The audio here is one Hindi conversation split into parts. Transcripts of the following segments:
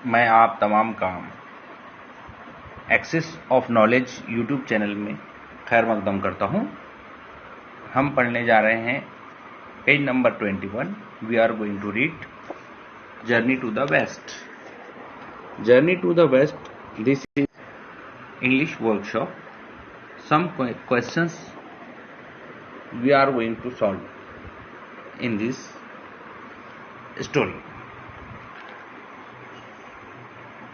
मैं आप तमाम काम access of knowledge YouTube channel में खैर मकदम करता हूँ। हम पढ़ने जा रहे हैं page number 21। We are going to read Journey to the West. Journey to the West, this is English workshop. Some questions we are going to solve in this story.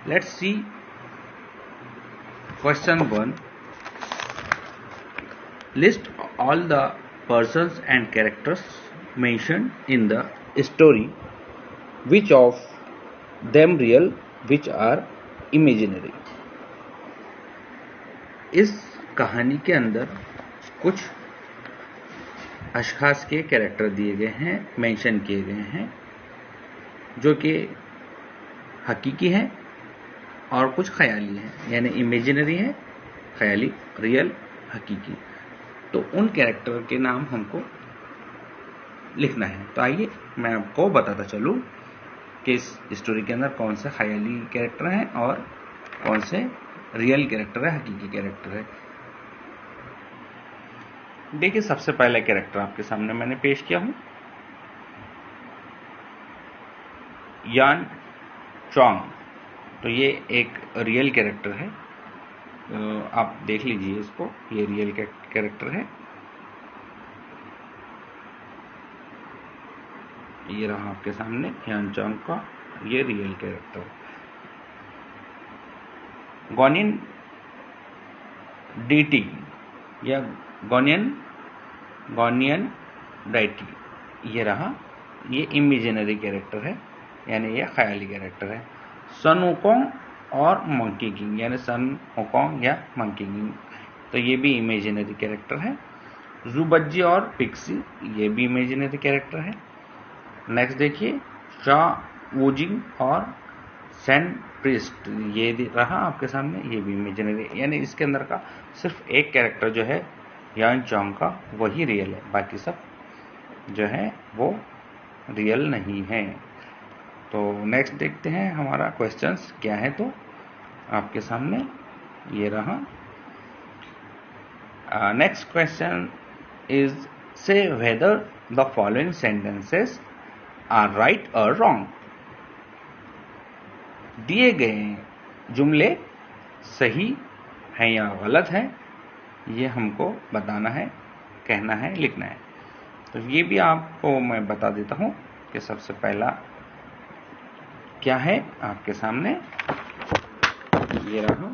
Let's see question 1. List all the persons and characters mentioned in the story. Which of them real, which are imaginary? इस कहानी के अंदर कुछ अशखास के कैरेक्टर दिए गए हैं, मेंशन किए गए हैं, जो कि हकीकी हैं और कुछ ख्याली हैं, यानी इमेजिनरी है, ख्याली, रियल, हकीकी। तो उन कैरेक्टर के नाम हमको लिखना है। तो आइए मैं आपको बताता चलूं कि इस स्टोरी के अंदर कौन से ख्याली कैरेक्टर हैं और कौन से रियल कैरेक्टर है, हकीकी कैरेक्टर है। देखिए, सबसे पहला कैरेक्टर आपके सामने मैंने पेश किया हूं, यान चोंग। तो ये एक रियल कैरेक्टर है, आप देख लीजिए इसको, ये रियल कैरेक्टर है। ये रहा आपके सामने यान चोंग का ये रियल कैरेक्टर। गोनियन डीटी या गोनियन डाइटी, ये रहा, ये इमेजिनरी कैरेक्टर है, यानी ये ख्याली कैरेक्टर है। सन वुकोंग और मंकी किंग, यानी सन वुकोंग या मंकी किंग, तो ये भी इमेजिनरी कैरेक्टर है। जुबज्जी और पिक्सी, ये भी इमेजिनरी कैरेक्टर है। नेक्स्ट देखिए, शा वुजिंग और सैन प्रिस्ट, ये रहा आपके सामने, ये भी इमेजिनरी, यानी इसके अंदर का सिर्फ एक कैरेक्टर जो है यान चोंग का, वही रियल है, बाकी सब जो है वो रियल नहीं है। तो नेक्स्ट देखते हैं हमारा क्वेश्चंस क्या है। तो आपके सामने ये रहा। Next question is say whether the following sentences are right और रॉन्ग। दिए गए जुमले सही हैं या गलत हैं, ये हमको बताना है, कहना है, लिखना है। तो ये भी आपको मैं बता देता हूं कि सबसे पहला क्या है आपके सामने, ये रहा।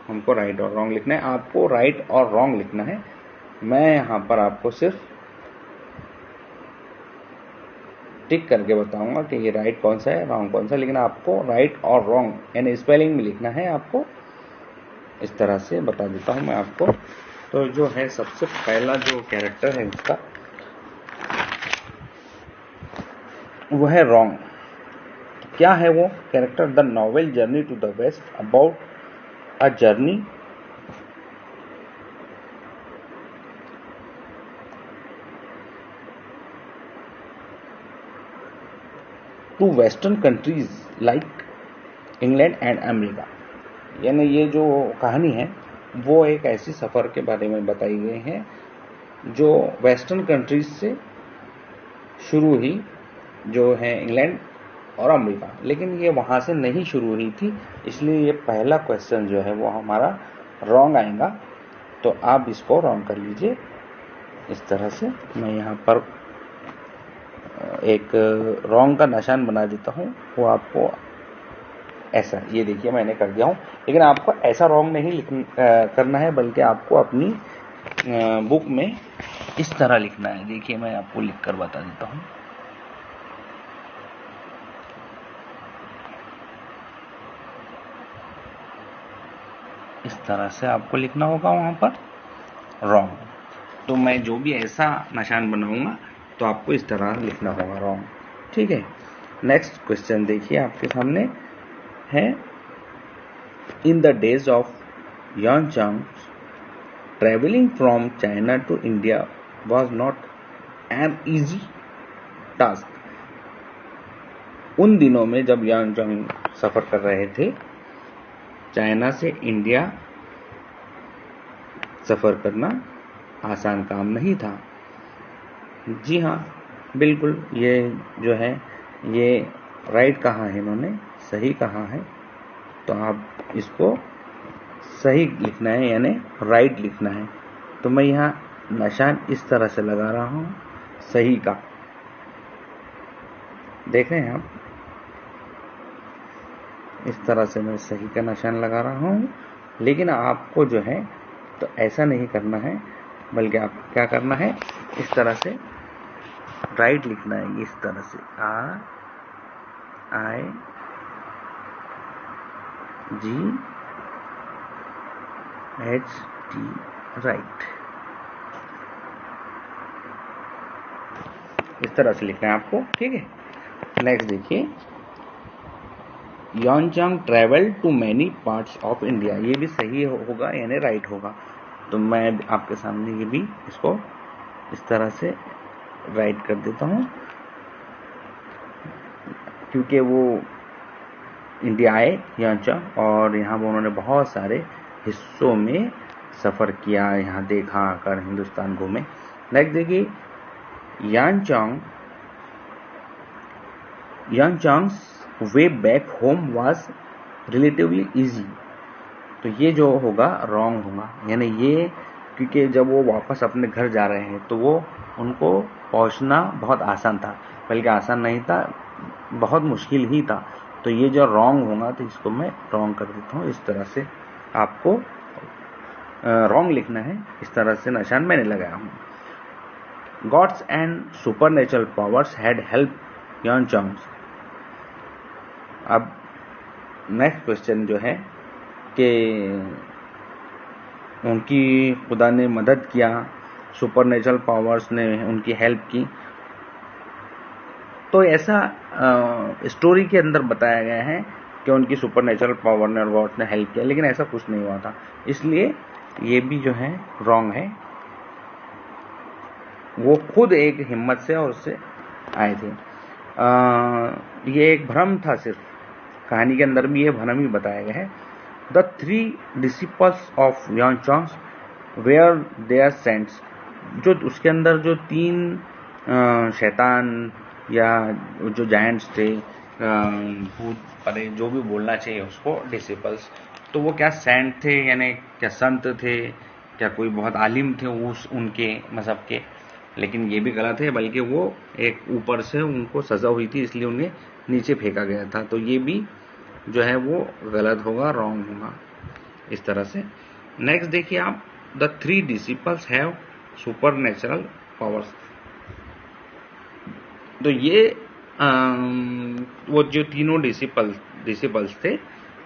हमको राइट और रॉन्ग लिखना है, आपको राइट और रॉन्ग लिखना है। मैं यहां पर आपको सिर्फ टिक करके बताऊंगा कि ये राइट कौन सा है, रॉन्ग कौन सा, लेकिन आपको राइट और रॉन्ग यानी स्पेलिंग में लिखना है। आपको इस तरह से बता देता हूं मैं आपको। तो जो है सबसे पहला जो कैरेक्टर है इसका, वो है रॉन्ग। क्या है वो character? The novel journey to the west about a journey to western countries like England and America. यानी ये जो कहानी है वो एक ऐसी सफ़र के बारे में बताई गई है जो वेस्टर्न कंट्रीज से शुरू हुई, जो है इंग्लैंड और अमेरिका, लेकिन ये वहाँ से नहीं शुरू हुई थी, इसलिए ये पहला क्वेश्चन जो है वो हमारा रॉन्ग आएगा। तो आप इसको रॉन्ग कर लीजिए इस तरह से। मैं यहाँ पर एक रॉन्ग का निशान बना देता हूँ, वो आपको ऐसा, ये देखिए मैंने कर दिया हूँ, लेकिन आपको ऐसा रॉन्ग नहीं करना है, बल्कि आपको अपनी बुक में इस तरह लिखना है। देखिए मैं आपको लिख कर बता देता हूँ। इस तरह से आपको लिखना होगा वहां पर रॉन्ग। तो मैं जो भी ऐसा निशान बनाऊंगा तो आपको इस तरह लिखना होगा रॉन्ग, ठीक है। नेक्स्ट क्वेश्चन देखिए आपके सामने है, in the days of Yan Chong travelling from China to India was not an easy task. उन दिनों में जब यांग सफ़र कर रहे थे, चाइना से इंडिया सफ़र करना आसान काम नहीं था। जी हाँ, बिल्कुल, ये जो है ये राइट कहा है इन्होंने, सही कहा है। तो आप इसको सही लिखना है, यानी राइट लिखना है। तो मैं यहाँ निशान इस तरह से लगा रहा हूँ सही का, देख रहे हैं आप, इस तरह से मैं सही का निशान लगा रहा हूँ। लेकिन आपको जो है तो ऐसा नहीं करना है, बल्कि आपको क्या करना है, इस तरह से राइट लिखना है, इस तरह से RIGHT, राइट, इस तरह से लिखना है आपको, ठीक है। नेक्स्ट देखिए, Yang travel to many parts of India, ये भी सही होगा यानी राइट होगा। तो मैं आपके सामने ये भी इसको इस तरह से राइट कर देता हूँ, क्योंकि वो इंडिया आए यांग, और यहाँ वो उन्होंने बहुत सारे हिस्सों में सफ़र किया, यहाँ देखा, आकर हिंदुस्तान घूमे। नेक्स्ट देखिए, Yangchang's way back home was relatively easy. तो ये जो होगा रॉन्ग होगा, यानी ये, क्योंकि जब वो वापस अपने घर जा रहे हैं तो वो उनको पहुंचना बहुत आसान था, बल्कि आसान नहीं था, बहुत मुश्किल ही था। तो ये जो रॉन्ग होगा तो इसको मैं रॉन्ग कर देता हूँ। इस तरह से आपको रॉन्ग लिखना है, इस तरह से निशान मैंने लगाया हूँ। Gods and supernatural powers had help Yang. अब नेक्स्ट क्वेश्चन जो है कि उनकी खुदा ने मदद किया, सुपरनेचुरल पावर्स ने उनकी हेल्प की। तो ऐसा स्टोरी के अंदर बताया गया है कि उनकी सुपरनेचुरल पावर ने और गॉड ने हेल्प किया, लेकिन ऐसा कुछ नहीं हुआ था, इसलिए ये भी जो है रॉन्ग है। वो खुद एक हिम्मत से और उससे आए थे। ये एक भ्रम था, सिर्फ कहानी के अंदर भी ये भ्रम ही बताया गया है। The 3 disciples of Yang were their saints, जो उसके अंदर जो 3 शैतान या जो जायंट्स थे, भूत परे, जो भी बोलना चाहिए उसको, डिसिपल्स, तो वो क्या सेंट थे, यानी क्या संत थे, क्या कोई बहुत आलिम थे उस उनके मजहब के? लेकिन ये भी गलत है, बल्कि वो एक ऊपर से उनको सजा हुई थी, इसलिए उन्हें नीचे फेंका गया था। तो ये भी जो है वो गलत होगा, रॉन्ग होगा, इस तरह से। नेक्स्ट देखिए आप, the 3 disciples have super natural powers. तो ये वो जो तीनों डिसिपल्स थे,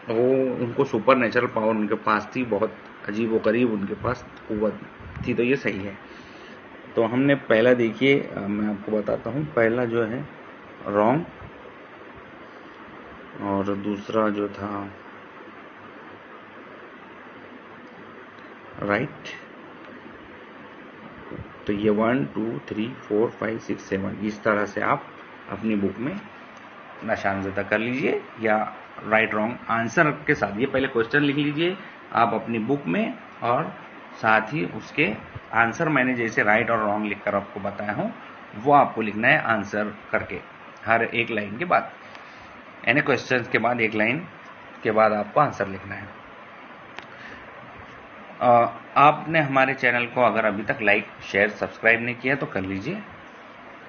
वो उनको सुपर नेचुरल पावर उनके पास थी, बहुत अजीब व गरीब उनके पास कुव्वत थी। तो ये सही है। तो हमने पहला देखिए, मैं आपको बताता हूँ, पहला जो है रॉन्ग, और दूसरा जो था राइट। तो ये 1 2 3 4 5 6 7 इस तरह से आप अपनी बुक में निशानजदा कर लीजिए, या राइट रॉन्ग आंसर के साथ। ये पहले क्वेश्चन लिख लीजिए आप अपनी बुक में, और साथ ही उसके आंसर मैंने जैसे राइट और रॉन्ग लिखकर आपको बताया हूँ, वो आपको लिखना है आंसर करके, हर एक लाइन के बाद, यानी क्वेश्चन के बाद एक लाइन के बाद आपको आंसर लिखना है। आपने हमारे चैनल को अगर अभी तक लाइक शेयर सब्सक्राइब नहीं किया तो कर लीजिए,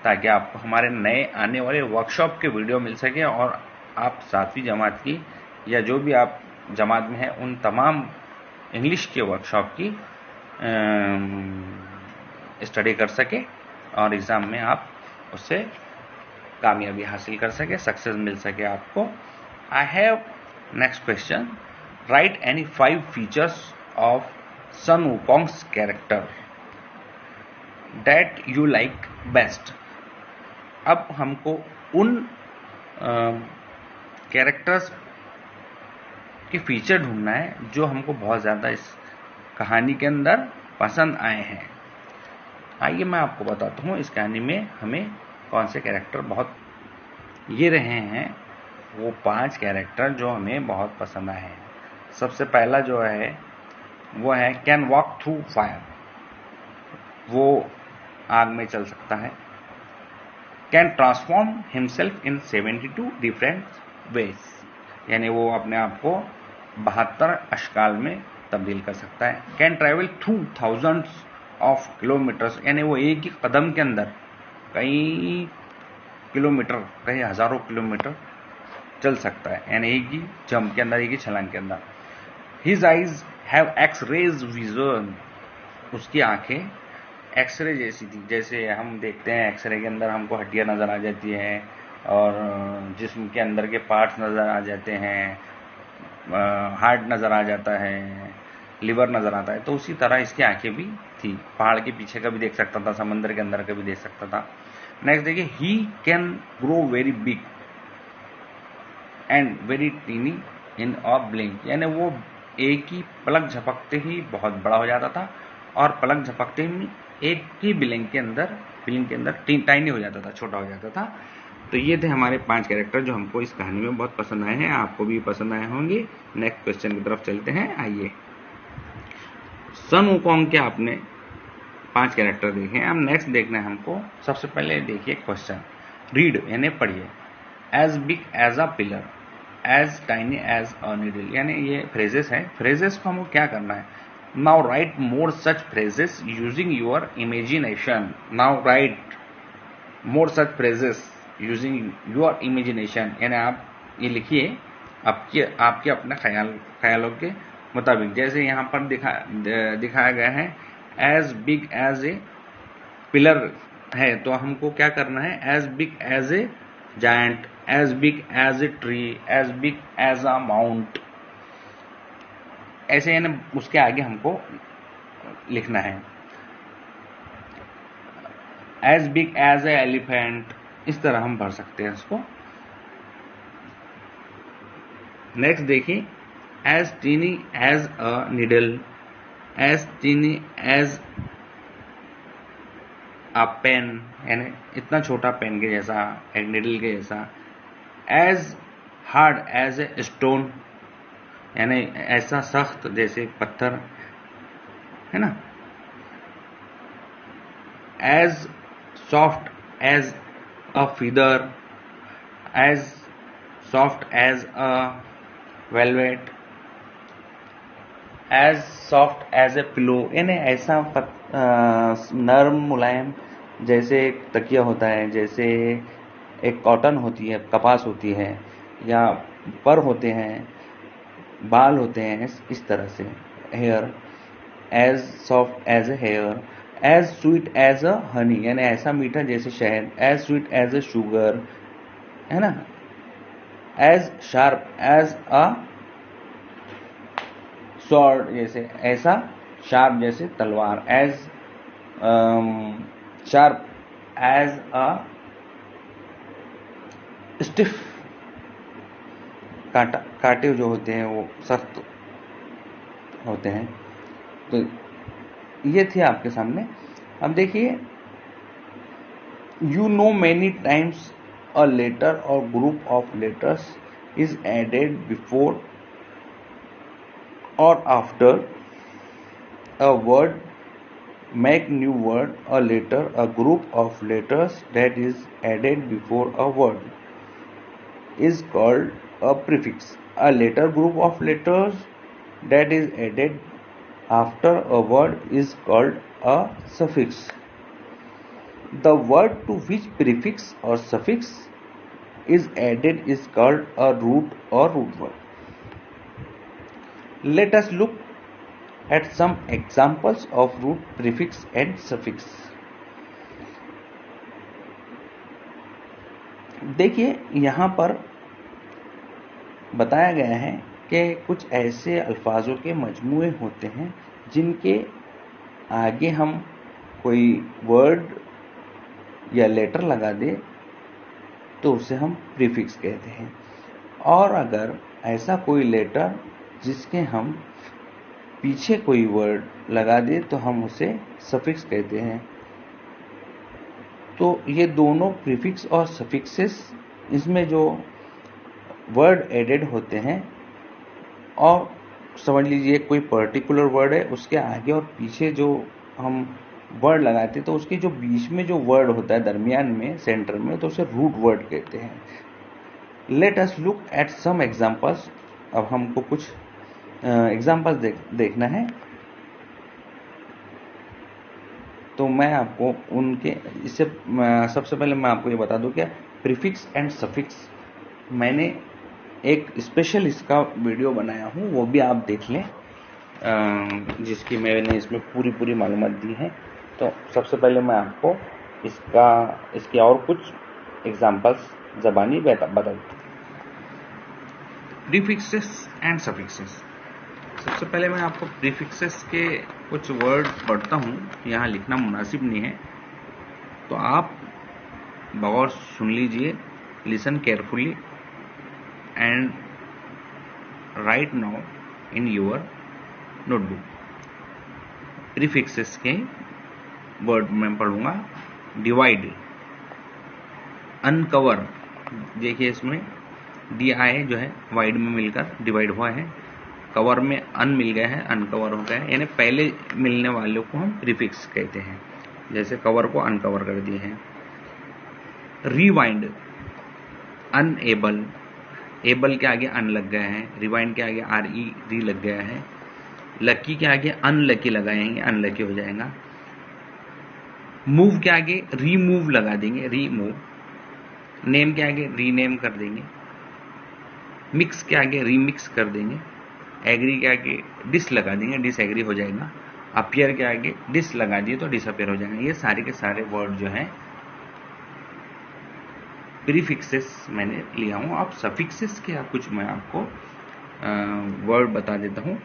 ताकि आपको हमारे नए आने वाले वर्कशॉप के वीडियो मिल सके, और आप 7वीं जमात की या जो भी आप जमात में हैं उन तमाम इंग्लिश के वर्कशॉप की स्टडी कर सके, और एग्ज़ाम में आप उससे कामयाबी हासिल कर सके, सक्सेस मिल सके आपको। I have next question, write any 5 features of Sun Wukong's character that you like best. अब हमको उन कैरेक्टर्स के फीचर ढूंढना है जो हमको बहुत ज़्यादा इस कहानी के अंदर पसंद आए हैं। आइए मैं आपको बताता हूँ इस कहानी में हमें कौन से कैरेक्टर बहुत ये रहे हैं वो 5 कैरेक्टर जो हमें बहुत पसंद आए हैं। सबसे पहला जो है वो है कैन वॉक थ्रू फायर, वो आग में चल सकता है। Can transform himself in 72 different ways, यानी वो अपने आप को 72 अशकाल में तब्दील कर सकता है। Can travel through thousands of kilometres, यानी वो एक ही कदम के अंदर कई किलोमीटर, कई हजारों किलोमीटर चल सकता है, यानी एक ही जंप के अंदर, एक ही छलांग के अंदर। His eyes have X-rays vision, उसकी आंखें एक्सरे जैसी थी, जैसे हम देखते हैं एक्सरे के अंदर हमको हड्डियां नजर आ जाती है और जिस्म के अंदर के पार्ट्स नजर आ जाते हैं, हार्ट नजर आ जाता है, लिवर नजर आता है, तो उसी तरह इसकी आंखें भी थी। पहाड़ के पीछे का भी देख सकता था, समंदर के अंदर का भी देख सकता था। नेक्स्ट देखिए, he can grow very big and very tiny in a blink, यानी वो एक ही पलक झपकते ही बहुत बड़ा हो जाता था और पलक झपकते ही एक ही ब्लिंक के अंदर टाइनी हो जाता था, छोटा हो जाता था। तो ये थे हमारे 5 कैरेक्टर जो हमको इस कहानी में बहुत पसंद आए हैं, आपको भी पसंद आए होंगे। नेक्स्ट क्वेश्चन की तरफ चलते हैं, आइए। सन वुकोंग के आपने 5 कैरेक्टर देखे, अब नेक्स्ट देखना है हमको। सबसे पहले देखिए क्वेश्चन, रीड यानी पढ़िए। As big as a pillar, as tiny as a needle, यानी ये फ्रेजेस हैं। फ्रेजेस को हमको क्या करना है, now right more such phrases using your imagination. Now right more such phrases using your imagination, यानी आप ये लिखिए आपके अपने ख्यालों के मुताबिक। जैसे यहाँ पर दिखाया गया है as big as a pillar है, तो हमको क्या करना है, as big as a giant, as big as a tree, as big as a mount, ऐसे यानी उसके आगे हमको लिखना है। As big as a elephant, इस तरह हम भर सकते हैं इसको। नेक्स्ट देखिए, as tiny as a needle, as tiny as a pen, यानी इतना छोटा पेन के जैसा, एक नीडल के जैसा। As hard as a stone, यानी ऐसा सख्त जैसे पत्थर, है ना। As soft as a feather, as soft as a velvet, as soft as a pillow, यानी ऐसा नर्म मुलायम जैसे एक तकिया होता है, जैसे एक कॉटन होती है, कपास होती है, या पर होते हैं, बाल होते हैं, इस तरह से। Hair, as soft as a hair, as sweet as a honey, यानी ऐसा मीठा जैसे शहद, as sweet as a sugar, है ना। As sharp as a sword, जैसे ऐसा शार्प जैसे तलवार, as sharp as a stiff, कांटे जो होते हैं वो सख्त होते हैं। तो ये थे आपके सामने। अब देखिए, you know many times a letter or group of letters is added before or after a word, make new word, a letter, a group of letters that is added before a word is called a prefix. A letter group of letters that is added after a word is called a suffix. The word to which prefix or suffix is added is called a root or root word. Let us look at some examples of root, prefix and suffix. देखिए, यहाँ पर बताया गया है कि कुछ ऐसे अल्फाजों के मजमूए होते हैं जिनके आगे हम कोई वर्ड या लेटर लगा दे तो उसे हम प्रीफिक्स कहते हैं, और अगर ऐसा कोई लेटर जिसके हम पीछे कोई वर्ड लगा दे तो हम उसे सफिक्स कहते हैं। तो ये दोनों प्रीफिक्स और सफिक्सेस इसमें जो वर्ड एडेड होते हैं, और समझ लीजिए कोई पर्टिकुलर वर्ड है, उसके आगे और पीछे जो हम वर्ड लगाते हैं तो उसके जो बीच में जो वर्ड होता है दरमियान में, सेंटर में, तो उसे रूट वर्ड कहते हैं। Let us look at some examples. अब हमको कुछ एग्जाम्पल्स देखना है, तो मैं आपको उनके इससे सबसे पहले मैं आपको ये बता दूं क्या प्रीफिक्स एंड सफिक्स, मैंने एक स्पेशल इसका वीडियो बनाया हूँ, वो भी आप देख लें, जिसकी मैंने इसमें पूरी मालूमात दी है। तो सबसे पहले मैं आपको इसके और कुछ एग्जाम्पल्स ज़बानी बता दूँ। Prefixes and suffixes. सबसे पहले मैं आपको प्रीफिक्सेस के कुछ वर्ड पढ़ता हूँ, यहाँ लिखना मुनासिब नहीं है, तो आप बगौर सुन लीजिए, listen carefully and right now in your notebook. Prefixes के वर्ड मैं पढ़ूंगा। डिवाइड, अनकवर, देखिए इसमें डी आई जो है वाइड में मिलकर डिवाइड हुआ है, कवर में अन मिल गया है, अनकवर हो गया है, यानी पहले मिलने वालों को हम प्रीफिक्स कहते हैं, जैसे कवर को अनकवर कर दिए हैं। रिवाइंड, अनएबल, एबल के आगे अन लग गया है, रिवाइंड के आगे आर ई री लग गया है, लकी के आगे अनलकी लगाएंगे, अनलकी हो जाएगा। मूव के आगे रीमूव लगा देंगे, रीमूव। नेम के आगे रीनेम कर देंगे। मिक्स के आगे रीमिक्स कर देंगे। एग्री के आगे डिस लगा देंगे, डिस एग्री हो जाएगा। अपियर के आगे डिस लगा दिए तो डिसअपियर हो जाएगा। ये सारे के सारे वर्ड जो हैं प्रीफिक्सेस मैंने लिया हूँ। अब सफिक्सेस के कुछ मैं आपको वर्ड बता देता हूँ।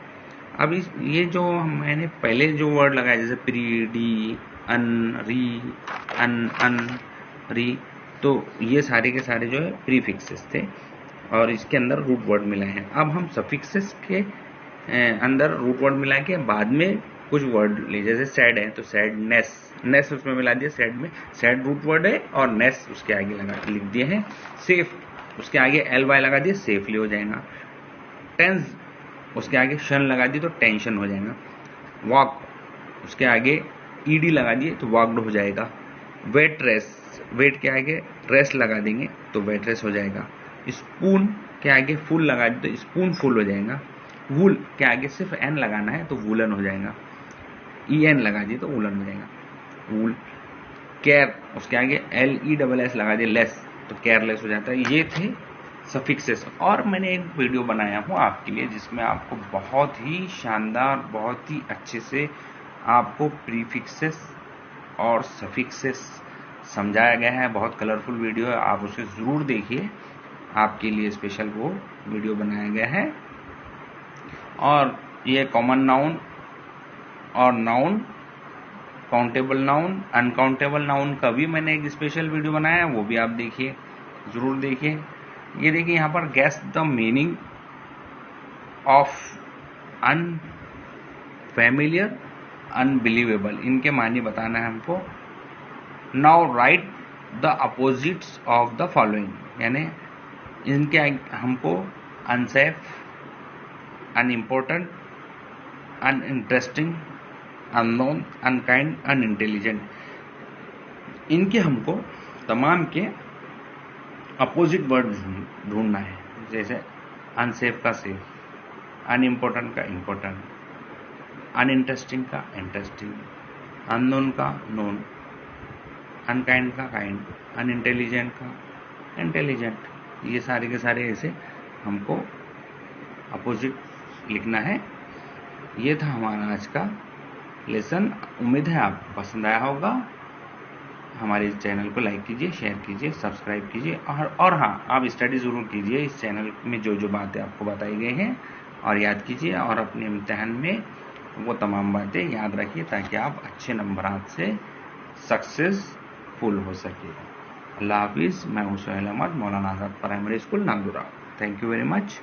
अब ये जो मैंने पहले जो वर्ड लगाया, जैसे प्री, डी, अन, री, अन री, तो ये सारे के सारे जो है प्रीफिक्सेस थे और इसके अंदर रूट वर्ड मिलाए हैं। अब हम सफिक्सेस के अंदर रूट वर्ड मिला के बाद में कुछ वर्ड ले, जैसे सैड है तो सैडनेस, नेस उसमें मिला दिया, सैड में सैड रूट वर्ड है और नेस उसके आगे लिख दिए हैं। सेफ, उसके आगे एल वाई लगा दिए, सेफली हो जाएगा। टेंस, उसके आगे शन लगा दिए तो टेंशन हो जाएगा। वॉक, उसके आगे ईडी लगा दिए तो वॉक्ड हो जाएगा। वेट रेस, वेट के आगे रेस लगा देंगे तो वेट रेस हो जाएगा। स्पून के आगे फुल लगा दिए तो स्पून फुल हो जाएगा। वूल के आगे सिर्फ एन लगाना है तो वूलन हो जाएगा। ई एन लगा दिए तो वूलन हो जाएगा, वूल। केयर, उसके आगे एल ई डबल एस लगा दिए लेस तो केयरलेस हो जाता है। ये थे सफिक्सेस। और मैंने एक वीडियो बनाया हूँ आपके लिए जिसमें आपको बहुत ही शानदार, बहुत ही अच्छे से आपको प्रीफिक्सेस और सफिक्सेस समझाया गया है। बहुत कलरफुल वीडियो है, आप उसे ज़रूर देखिए, आपके लिए स्पेशल वो वीडियो बनाया गया है। और ये कॉमन नाउन और noun, countable noun, uncountable noun का भी मैंने एक स्पेशल वीडियो बनाया है, वो भी आप देखिए, ज़रूर देखिए। ये देखिए यहाँ पर guess the meaning of unfamiliar, unbelievable, इनके मानी बताना है हमको। Now write the opposites of the following, यानी इनके हमको unsafe, unimportant, uninteresting, unknown, unkind, unintelligent, इनके हमको तमाम के अपोजिट वर्ड ढूंढना है। जैसे अनसेफ का सेफ, अनइम्पोर्टेंट का इम्पोर्टेंट, अनइंटरेस्टिंग का इंटरेस्टिंग, अननोन का नोन, अनकाइंड का काइंड, अनइंटेलिजेंट का इंटेलिजेंट। ये सारे के सारे ऐसे हमको अपोजिट लिखना है। ये था हमारा आज का लेसन। उम्मीद है आपको पसंद आया होगा। हमारे इस चैनल को लाइक कीजिए, शेयर कीजिए, सब्सक्राइब कीजिए और हाँ, आप स्टडी ज़रूर कीजिए इस चैनल में जो बातें आपको बताई गई हैं, और याद कीजिए और अपने इम्तिहान में वो तमाम बातें याद रखिए ताकि आप अच्छे नंबरात से सक्सेसफुल हो सके। अल्लाह हाफिज़। मैं हूँ Sohail Ahmed, Maulana Azad primary school, Nagdura. Thank you very much.